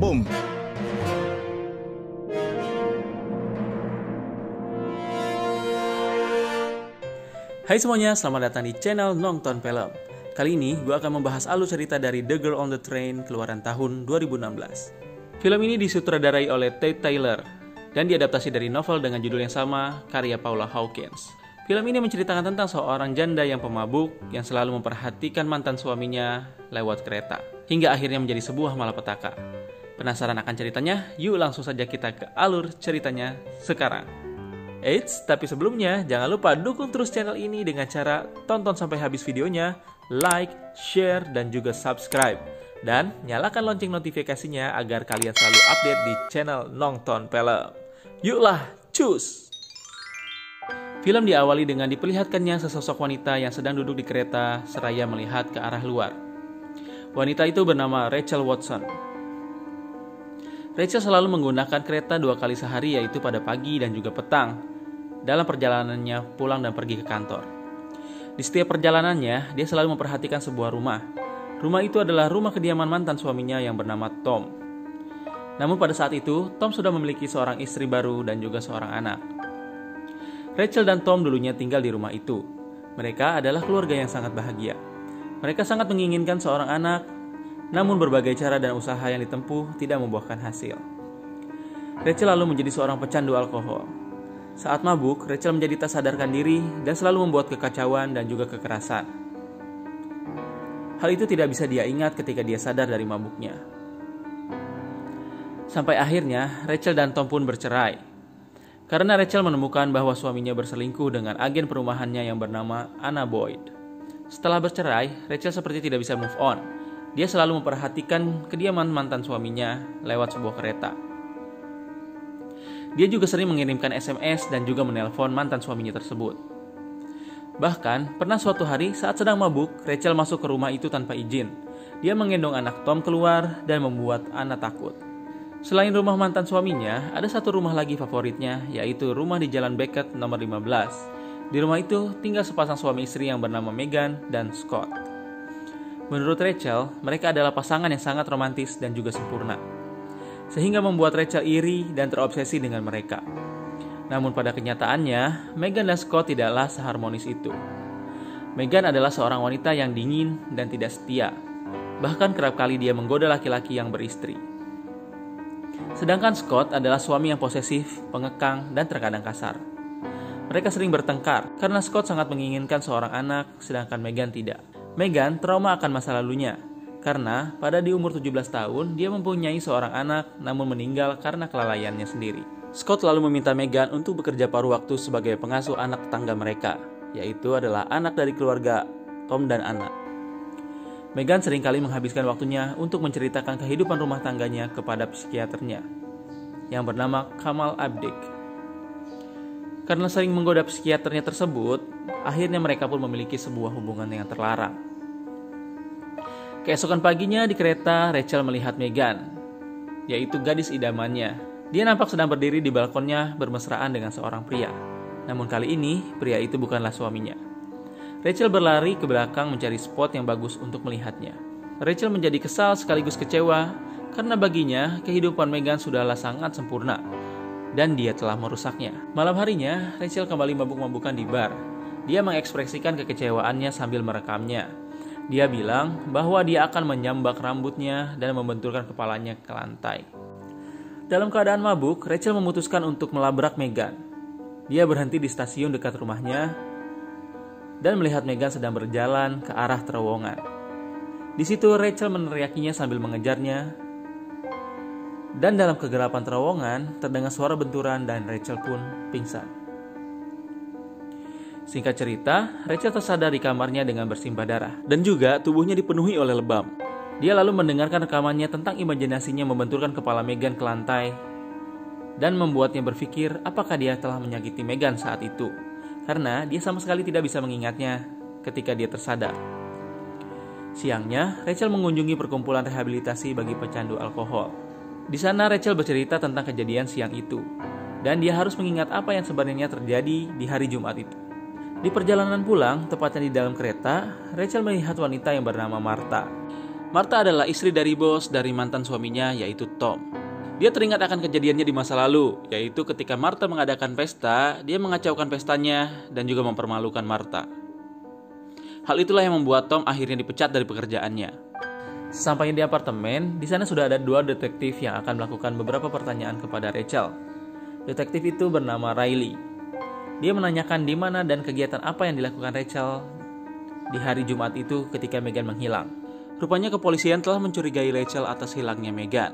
Boom. Hai semuanya, selamat datang di channel Nongton Film. Kali ini gue akan membahas alur cerita dari The Girl on the Train keluaran tahun 2016. Film ini disutradarai oleh Ted Taylor dan diadaptasi dari novel dengan judul yang sama, karya Paula Hawkins. Film ini menceritakan tentang seorang janda yang pemabuk yang selalu memperhatikan mantan suaminya lewat kereta, hingga akhirnya menjadi sebuah malapetaka. Penasaran akan ceritanya? Yuk langsung saja kita ke alur ceritanya sekarang. Eits, tapi sebelumnya jangan lupa dukung terus channel ini dengan cara tonton sampai habis videonya, like, share, dan juga subscribe. Dan nyalakan lonceng notifikasinya agar kalian selalu update di channel Nongton Film. Yuklah, cus! Film diawali dengan diperlihatkannya sesosok wanita yang sedang duduk di kereta seraya melihat ke arah luar. Wanita itu bernama Rachel Watson. Rachel selalu menggunakan kereta 2 kali sehari, yaitu pada pagi dan juga petang, dalam perjalanannya pulang dan pergi ke kantor. Di setiap perjalanannya, dia selalu memperhatikan sebuah rumah. Rumah itu adalah rumah kediaman mantan suaminya yang bernama Tom. Namun pada saat itu, Tom sudah memiliki seorang istri baru dan juga seorang anak. Rachel dan Tom dulunya tinggal di rumah itu. Mereka adalah keluarga yang sangat bahagia. Mereka sangat menginginkan seorang anak, namun berbagai cara dan usaha yang ditempuh tidak membuahkan hasil. Rachel lalu menjadi seorang pecandu alkohol. Saat mabuk, Rachel menjadi tak sadarkan diri dan selalu membuat kekacauan dan juga kekerasan. Hal itu tidak bisa dia ingat ketika dia sadar dari mabuknya. Sampai akhirnya, Rachel dan Tom pun bercerai. Karena Rachel menemukan bahwa suaminya berselingkuh dengan agen perumahannya yang bernama Anna Boyd. Setelah bercerai, Rachel seperti tidak bisa move on. Dia selalu memperhatikan kediaman mantan suaminya lewat sebuah kereta. Dia juga sering mengirimkan SMS dan juga menelpon mantan suaminya tersebut. Bahkan, pernah suatu hari saat sedang mabuk, Rachel masuk ke rumah itu tanpa izin. Dia menggendong anak Tom keluar dan membuat Anna takut. Selain rumah mantan suaminya, ada satu rumah lagi favoritnya, yaitu rumah di Jalan Beckett nomor 15. Di rumah itu tinggal sepasang suami istri yang bernama Megan dan Scott. Menurut Rachel, mereka adalah pasangan yang sangat romantis dan juga sempurna, sehingga membuat Rachel iri dan terobsesi dengan mereka. Namun pada kenyataannya, Megan dan Scott tidaklah seharmonis itu. Megan adalah seorang wanita yang dingin dan tidak setia. Bahkan kerap kali dia menggoda laki-laki yang beristri. Sedangkan Scott adalah suami yang posesif, pengekang, dan terkadang kasar. Mereka sering bertengkar karena Scott sangat menginginkan seorang anak, sedangkan Megan tidak. Megan trauma akan masa lalunya, karena pada di umur 17 tahun dia mempunyai seorang anak namun meninggal karena kelalaiannya sendiri. Scott lalu meminta Megan untuk bekerja paruh waktu sebagai pengasuh anak tetangga mereka, yaitu adalah anak dari keluarga Tom dan Anna. Megan seringkali menghabiskan waktunya untuk menceritakan kehidupan rumah tangganya kepada psikiaternya, yang bernama Kamal Abdik. Karena sering menggoda psikiaternya tersebut, akhirnya mereka pun memiliki sebuah hubungan yang terlarang. Keesokan paginya di kereta, Rachel melihat Megan, yaitu gadis idamannya. Dia nampak sedang berdiri di balkonnya bermesraan dengan seorang pria. Namun kali ini, pria itu bukanlah suaminya. Rachel berlari ke belakang mencari spot yang bagus untuk melihatnya. Rachel menjadi kesal sekaligus kecewa, karena baginya kehidupan Megan sudahlah sangat sempurna, dan dia telah merusaknya. Malam harinya, Rachel kembali mabuk-mabukan di bar. Dia mengekspresikan kekecewaannya sambil merekamnya. Dia bilang bahwa dia akan menyambak rambutnya dan membenturkan kepalanya ke lantai. Dalam keadaan mabuk, Rachel memutuskan untuk melabrak Megan. Dia berhenti di stasiun dekat rumahnya dan melihat Megan sedang berjalan ke arah terowongan. Di situ Rachel meneriakinya sambil mengejarnya. Dan dalam kegelapan terowongan terdengar suara benturan dan Rachel pun pingsan. Singkat cerita, Rachel tersadar di kamarnya dengan bersimbah darah dan juga tubuhnya dipenuhi oleh lebam. Dia lalu mendengarkan rekamannya tentang imajinasinya membenturkan kepala Megan ke lantai dan membuatnya berpikir apakah dia telah menyakiti Megan saat itu, karena dia sama sekali tidak bisa mengingatnya ketika dia tersadar. Siangnya, Rachel mengunjungi perkumpulan rehabilitasi bagi pecandu alkohol. Di sana Rachel bercerita tentang kejadian siang itu, dan dia harus mengingat apa yang sebenarnya terjadi di hari Jumat itu. Di perjalanan pulang, tepatnya di dalam kereta, Rachel melihat wanita yang bernama Martha. Martha adalah istri dari bos dari mantan suaminya, yaitu Tom. Dia teringat akan kejadiannya di masa lalu, yaitu ketika Martha mengadakan pesta, dia mengacaukan pestanya dan juga mempermalukan Martha. Hal itulah yang membuat Tom akhirnya dipecat dari pekerjaannya. Sampainya di apartemen, di sana sudah ada 2 detektif yang akan melakukan beberapa pertanyaan kepada Rachel. Detektif itu bernama Riley. Dia menanyakan di mana dan kegiatan apa yang dilakukan Rachel di hari Jumat itu ketika Megan menghilang. Rupanya kepolisian telah mencurigai Rachel atas hilangnya Megan.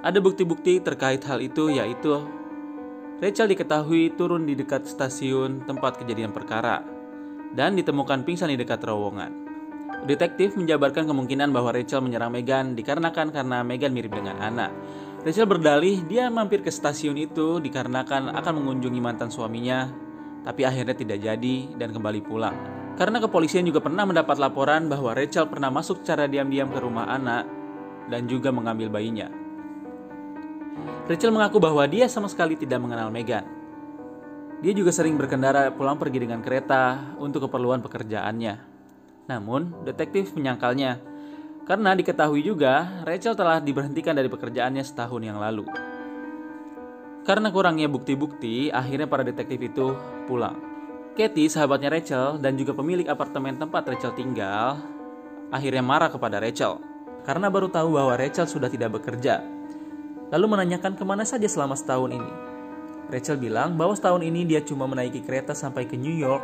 Ada bukti-bukti terkait hal itu, yaitu Rachel diketahui turun di dekat stasiun tempat kejadian perkara dan ditemukan pingsan di dekat terowongan. Detektif menjabarkan kemungkinan bahwa Rachel menyerang Megan karena Megan mirip dengan Anna. Rachel berdalih dia mampir ke stasiun itu dikarenakan akan mengunjungi mantan suaminya, tapi akhirnya tidak jadi dan kembali pulang. Karena kepolisian juga pernah mendapat laporan bahwa Rachel pernah masuk secara diam-diam ke rumah Anna dan juga mengambil bayinya. Rachel mengaku bahwa dia sama sekali tidak mengenal Megan. Dia juga sering berkendara pulang pergi dengan kereta untuk keperluan pekerjaannya. Namun, detektif menyangkalnya karena diketahui juga Rachel telah diberhentikan dari pekerjaannya setahun yang lalu. Karena kurangnya bukti-bukti, akhirnya para detektif itu pulang. Katie, sahabatnya Rachel dan juga pemilik apartemen tempat Rachel tinggal, akhirnya marah kepada Rachel karena baru tahu bahwa Rachel sudah tidak bekerja. Lalu menanyakan kemana saja selama setahun ini. Rachel bilang bahwa setahun ini dia cuma menaiki kereta sampai ke New York,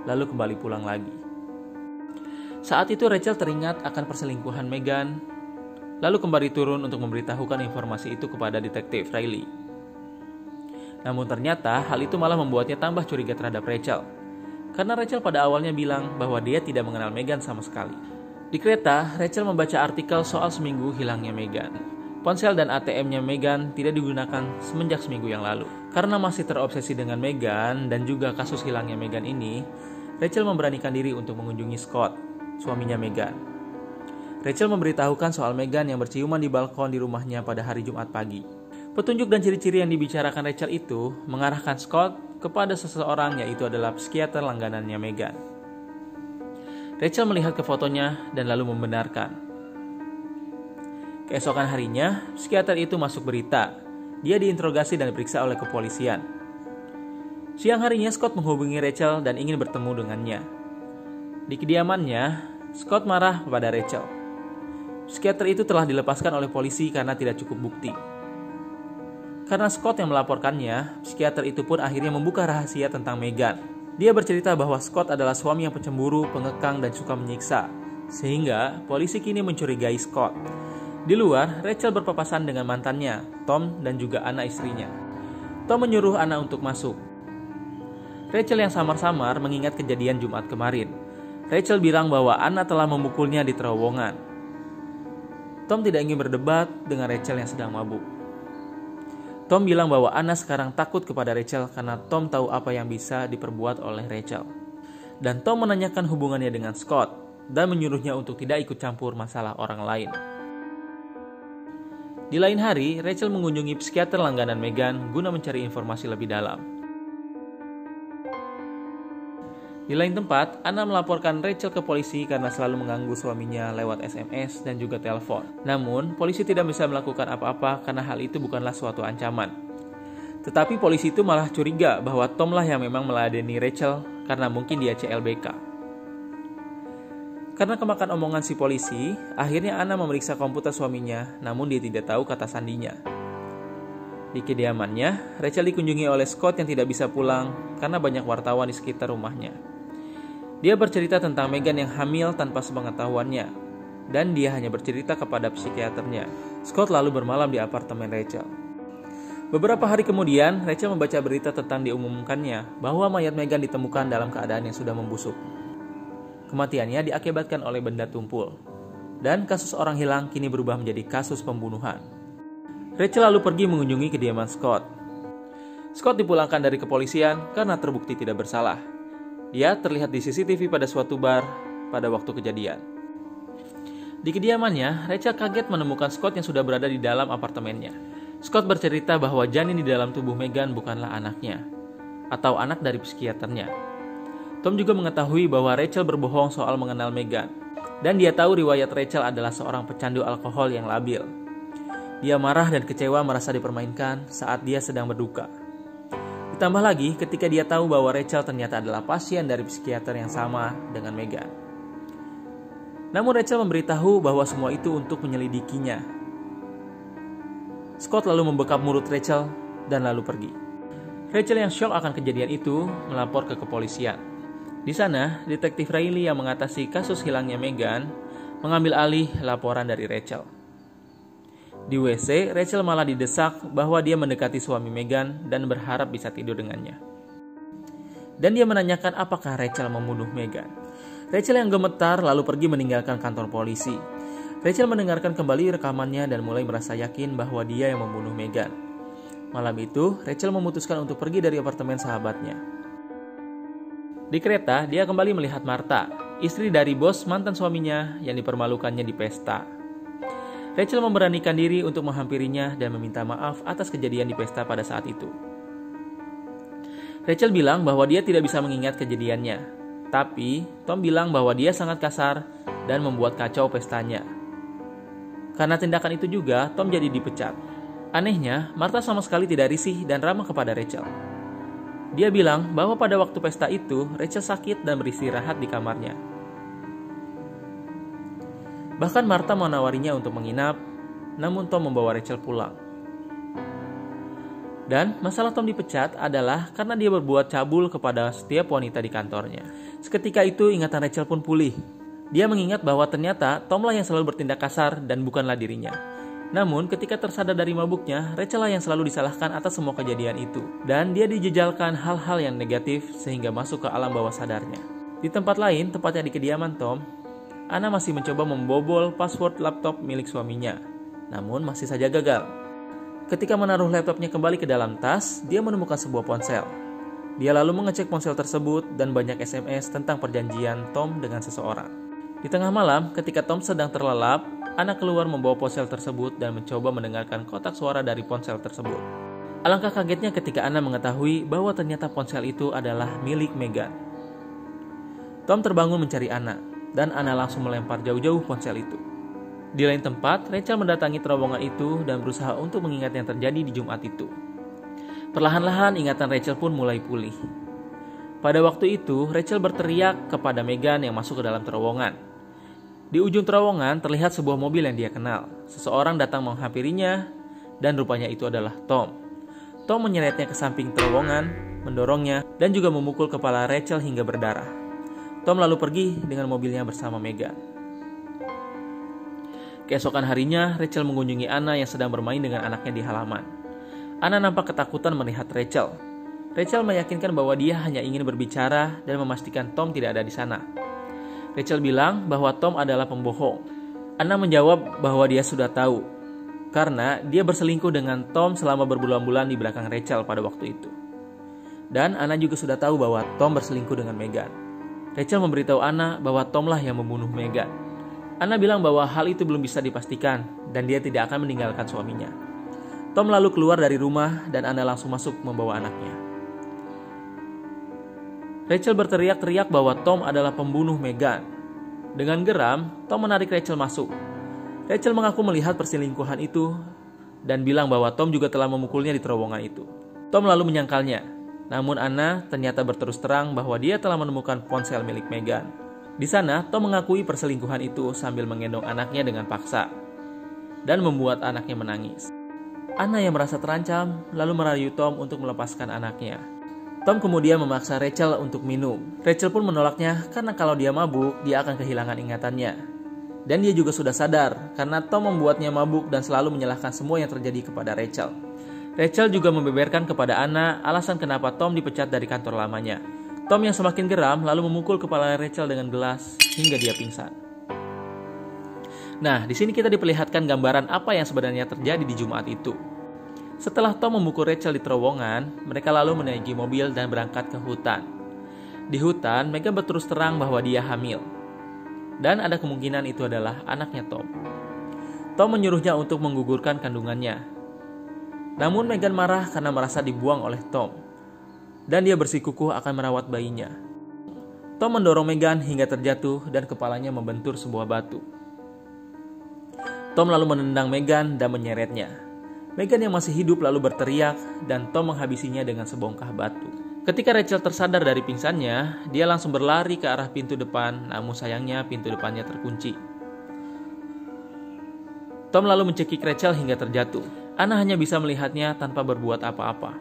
lalu kembali pulang lagi. Saat itu Rachel teringat akan perselingkuhan Megan, lalu kembali turun untuk memberitahukan informasi itu kepada detektif Riley. Namun ternyata hal itu malah membuatnya tambah curiga terhadap Rachel. Karena Rachel pada awalnya bilang bahwa dia tidak mengenal Megan sama sekali. Di kereta, Rachel membaca artikel soal seminggu hilangnya Megan. Ponsel dan ATM-nya Megan tidak digunakan semenjak seminggu yang lalu. Karena masih terobsesi dengan Megan dan juga kasus hilangnya Megan ini, Rachel memberanikan diri untuk mengunjungi Scott, suaminya Megan. Rachel memberitahukan soal Megan yang berciuman di balkon di rumahnya pada hari Jumat pagi. Petunjuk dan ciri-ciri yang dibicarakan Rachel itu mengarahkan Scott kepada seseorang, yaitu adalah psikiater langganannya Megan. Rachel melihat ke fotonya dan lalu membenarkan. Keesokan harinya, psikiater itu masuk berita. Dia diinterogasi dan diperiksa oleh kepolisian. Siang harinya, Scott menghubungi Rachel dan ingin bertemu dengannya. Di kediamannya, Scott marah kepada Rachel. Psikiater itu telah dilepaskan oleh polisi karena tidak cukup bukti. Karena Scott yang melaporkannya, psikiater itu pun akhirnya membuka rahasia tentang Megan. Dia bercerita bahwa Scott adalah suami yang pencemburu, pengekang, dan suka menyiksa. Sehingga polisi kini mencurigai Scott. Di luar, Rachel berpapasan dengan mantannya, Tom, dan juga anak istrinya. Tom menyuruh Anna untuk masuk. Rachel yang samar-samar mengingat kejadian Jumat kemarin. Rachel bilang bahwa Anna telah memukulnya di terowongan. Tom tidak ingin berdebat dengan Rachel yang sedang mabuk. Tom bilang bahwa Anna sekarang takut kepada Rachel karena Tom tahu apa yang bisa diperbuat oleh Rachel. Dan Tom menanyakan hubungannya dengan Scott dan menyuruhnya untuk tidak ikut campur masalah orang lain. Di lain hari, Rachel mengunjungi psikiater langganan Megan guna mencari informasi lebih dalam. Di lain tempat, Anna melaporkan Rachel ke polisi karena selalu mengganggu suaminya lewat SMS dan juga telepon. Namun, polisi tidak bisa melakukan apa-apa karena hal itu bukanlah suatu ancaman. Tetapi polisi itu malah curiga bahwa Tom lah yang memang meladeni Rachel karena mungkin dia CLBK. Karena kemakan omongan si polisi, akhirnya Anna memeriksa komputer suaminya, namun dia tidak tahu kata sandinya. Di kediamannya, Rachel dikunjungi oleh Scott yang tidak bisa pulang karena banyak wartawan di sekitar rumahnya. Dia bercerita tentang Megan yang hamil tanpa sepengetahuannya, dan dia hanya bercerita kepada psikiaternya. Scott lalu bermalam di apartemen Rachel. Beberapa hari kemudian, Rachel membaca berita tentang diumumkannya bahwa mayat Megan ditemukan dalam keadaan yang sudah membusuk. Kematiannya diakibatkan oleh benda tumpul, dan kasus orang hilang kini berubah menjadi kasus pembunuhan. Rachel lalu pergi mengunjungi kediaman Scott. Scott dipulangkan dari kepolisian karena terbukti tidak bersalah. Dia terlihat di CCTV pada suatu bar pada waktu kejadian. Di kediamannya, Rachel kaget menemukan Scott yang sudah berada di dalam apartemennya. Scott bercerita bahwa janin di dalam tubuh Megan bukanlah anaknya, atau anak dari psikiaternya. Tom juga mengetahui bahwa Rachel berbohong soal mengenal Megan. Dan dia tahu riwayat Rachel adalah seorang pecandu alkohol yang labil. Dia marah dan kecewa merasa dipermainkan saat dia sedang berduka. Ditambah lagi ketika dia tahu bahwa Rachel ternyata adalah pasien dari psikiater yang sama dengan Megan. Namun Rachel memberitahu bahwa semua itu untuk menyelidikinya. Scott lalu membekap mulut Rachel dan lalu pergi. Rachel yang syok akan kejadian itu melapor ke kepolisian. Di sana, detektif Riley yang mengatasi kasus hilangnya Megan mengambil alih laporan dari Rachel. Di WC, Rachel malah didesak bahwa dia mendekati suami Megan dan berharap bisa tidur dengannya. Dan dia menanyakan apakah Rachel membunuh Megan. Rachel yang gemetar lalu pergi meninggalkan kantor polisi. Rachel mendengarkan kembali rekamannya dan mulai merasa yakin bahwa dia yang membunuh Megan. Malam itu, Rachel memutuskan untuk pergi dari apartemen sahabatnya. Di kereta, dia kembali melihat Martha, istri dari bos mantan suaminya yang dipermalukannya di pesta. Rachel memberanikan diri untuk menghampirinya dan meminta maaf atas kejadian di pesta pada saat itu. Rachel bilang bahwa dia tidak bisa mengingat kejadiannya, tapi Tom bilang bahwa dia sangat kasar dan membuat kacau pestanya. Karena tindakan itu juga, Tom jadi dipecat. Anehnya, Martha sama sekali tidak risih dan ramah kepada Rachel. Dia bilang bahwa pada waktu pesta itu, Rachel sakit dan beristirahat di kamarnya. Bahkan Martha menawarinya untuk menginap, namun Tom membawa Rachel pulang. Dan masalah Tom dipecat adalah karena dia berbuat cabul kepada setiap wanita di kantornya. Seketika itu ingatan Rachel pun pulih. Dia mengingat bahwa ternyata Tomlah yang selalu bertindak kasar dan bukanlah dirinya. Namun ketika tersadar dari mabuknya, Rachel lah yang selalu disalahkan atas semua kejadian itu. Dan dia dijejalkan hal-hal yang negatif sehingga masuk ke alam bawah sadarnya. Di tempat lain, tepatnya di kediaman Tom, Anna masih mencoba membobol password laptop milik suaminya. Namun masih saja gagal. Ketika menaruh laptopnya kembali ke dalam tas, dia menemukan sebuah ponsel. Dia lalu mengecek ponsel tersebut dan banyak SMS tentang perjanjian Tom dengan seseorang. Di tengah malam, ketika Tom sedang terlelap, Anna keluar membawa ponsel tersebut dan mencoba mendengarkan kotak suara dari ponsel tersebut. Alangkah kagetnya ketika Anna mengetahui bahwa ternyata ponsel itu adalah milik Megan. Tom terbangun mencari Anna, dan Anna langsung melempar jauh-jauh ponsel itu. Di lain tempat, Rachel mendatangi terowongan itu dan berusaha untuk mengingat yang terjadi di Jumat itu. Perlahan-lahan ingatan Rachel pun mulai pulih. Pada waktu itu, Rachel berteriak kepada Megan yang masuk ke dalam terowongan. Di ujung terowongan terlihat sebuah mobil yang dia kenal. Seseorang datang menghampirinya dan rupanya itu adalah Tom. Tom menyeretnya ke samping terowongan, mendorongnya, dan juga memukul kepala Rachel hingga berdarah. Tom lalu pergi dengan mobilnya bersama Megan. Keesokan harinya, Rachel mengunjungi Anna yang sedang bermain dengan anaknya di halaman. Anna nampak ketakutan melihat Rachel. Rachel meyakinkan bahwa dia hanya ingin berbicara dan memastikan Tom tidak ada di sana. Rachel bilang bahwa Tom adalah pembohong. Anna menjawab bahwa dia sudah tahu, karena dia berselingkuh dengan Tom selama berbulan-bulan di belakang Rachel pada waktu itu. Dan Anna juga sudah tahu bahwa Tom berselingkuh dengan Megan. Rachel memberitahu Anna bahwa Tomlah yang membunuh Megan. Anna bilang bahwa hal itu belum bisa dipastikan dan dia tidak akan meninggalkan suaminya. Tom lalu keluar dari rumah dan Anna langsung masuk membawa anaknya. Rachel berteriak-teriak bahwa Tom adalah pembunuh Megan. Dengan geram, Tom menarik Rachel masuk. Rachel mengaku melihat perselingkuhan itu dan bilang bahwa Tom juga telah memukulnya di terowongan itu. Tom lalu menyangkalnya, namun Anna ternyata berterus terang bahwa dia telah menemukan ponsel milik Megan. Di sana, Tom mengakui perselingkuhan itu sambil menggendong anaknya dengan paksa dan membuat anaknya menangis. Anna yang merasa terancam lalu merayu Tom untuk melepaskan anaknya. Tom kemudian memaksa Rachel untuk minum. Rachel pun menolaknya karena kalau dia mabuk, dia akan kehilangan ingatannya. Dan dia juga sudah sadar karena Tom membuatnya mabuk dan selalu menyalahkan semua yang terjadi kepada Rachel. Rachel juga membeberkan kepada Anna alasan kenapa Tom dipecat dari kantor lamanya. Tom yang semakin geram lalu memukul kepala Rachel dengan gelas hingga dia pingsan. Nah, di sini kita diperlihatkan gambaran apa yang sebenarnya terjadi di Jumat itu. Setelah Tom memukul Rachel di terowongan, mereka lalu menaiki mobil dan berangkat ke hutan. Di hutan, Megan berterus terang bahwa dia hamil. Dan ada kemungkinan itu adalah anaknya Tom. Tom menyuruhnya untuk menggugurkan kandungannya. Namun Megan marah karena merasa dibuang oleh Tom. Dan dia bersikukuh akan merawat bayinya. Tom mendorong Meghan hingga terjatuh dan kepalanya membentur sebuah batu. Tom lalu menendang Meghan dan menyeretnya. Meghan yang masih hidup lalu berteriak dan Tom menghabisinya dengan sebongkah batu. Ketika Rachel tersadar dari pingsannya, dia langsung berlari ke arah pintu depan, namun sayangnya pintu depannya terkunci. Tom lalu mencekik Rachel hingga terjatuh. Anna hanya bisa melihatnya tanpa berbuat apa-apa.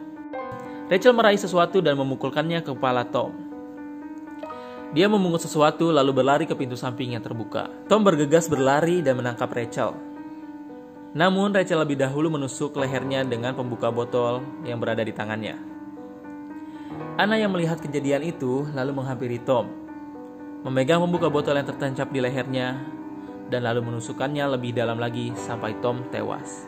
Rachel meraih sesuatu dan memukulkannya ke kepala Tom. Dia memungut sesuatu lalu berlari ke pintu samping yang terbuka. Tom bergegas berlari dan menangkap Rachel. Namun Rachel lebih dahulu menusuk lehernya dengan pembuka botol yang berada di tangannya. Anna yang melihat kejadian itu lalu menghampiri Tom, memegang pembuka botol yang tertancap di lehernya, dan lalu menusukkannya lebih dalam lagi sampai Tom tewas.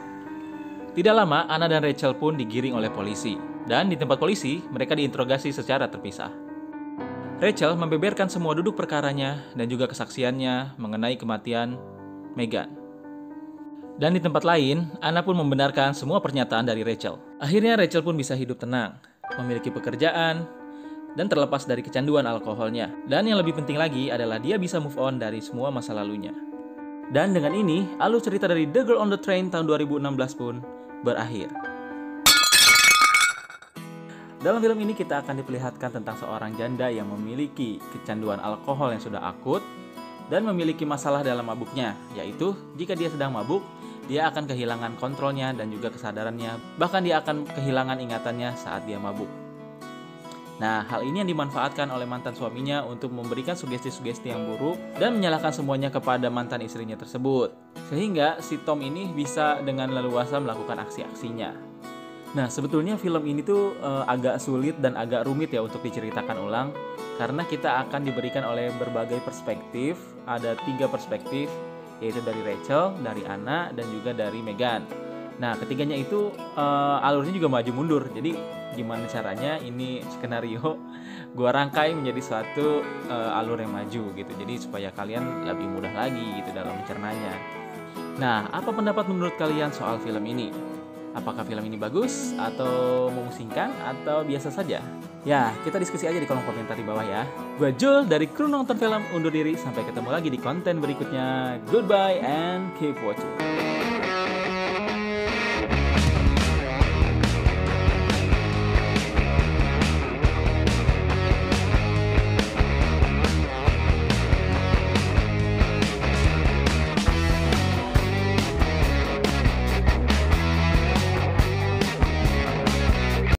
Tidak lama, Anna dan Rachel pun digiring oleh polisi, dan di tempat polisi mereka diinterogasi secara terpisah. Rachel membeberkan semua duduk perkaranya dan juga kesaksiannya mengenai kematian Meghan. Dan di tempat lain, Anna pun membenarkan semua pernyataan dari Rachel. Akhirnya Rachel pun bisa hidup tenang, memiliki pekerjaan, dan terlepas dari kecanduan alkoholnya. Dan yang lebih penting lagi adalah dia bisa move on dari semua masa lalunya. Dan dengan ini, alur cerita dari The Girl on the Train tahun 2016 pun berakhir. Dalam film ini kita akan diperlihatkan tentang seorang janda yang memiliki kecanduan alkohol yang sudah akut dan memiliki masalah dalam mabuknya, yaitu jika dia sedang mabuk, dia akan kehilangan kontrolnya dan juga kesadarannya, bahkan dia akan kehilangan ingatannya saat dia mabuk. Nah, hal ini yang dimanfaatkan oleh mantan suaminya untuk memberikan sugesti-sugesti yang buruk dan menyalahkan semuanya kepada mantan istrinya tersebut. Sehingga si Tom ini bisa dengan leluasa melakukan aksi-aksinya. Nah, sebetulnya film ini tuh agak sulit dan agak rumit ya untuk diceritakan ulang, karena kita akan diberikan oleh berbagai perspektif. Ada 3 perspektif, yaitu dari Rachel, dari Anna, dan juga dari Meghan. Nah, ketiganya itu alurnya juga maju mundur. Jadi gimana caranya ini skenario gua rangkai menjadi suatu alur yang maju gitu. Jadi supaya kalian lebih mudah lagi gitu dalam mencernanya. Nah, apa pendapat menurut kalian soal film ini? Apakah film ini bagus atau memusingkan atau biasa saja? Ya, kita diskusi aja di kolom komentar di bawah ya. Gua Jul dari kru nonton film undur diri. Sampai ketemu lagi di konten berikutnya. Goodbye and keep watching.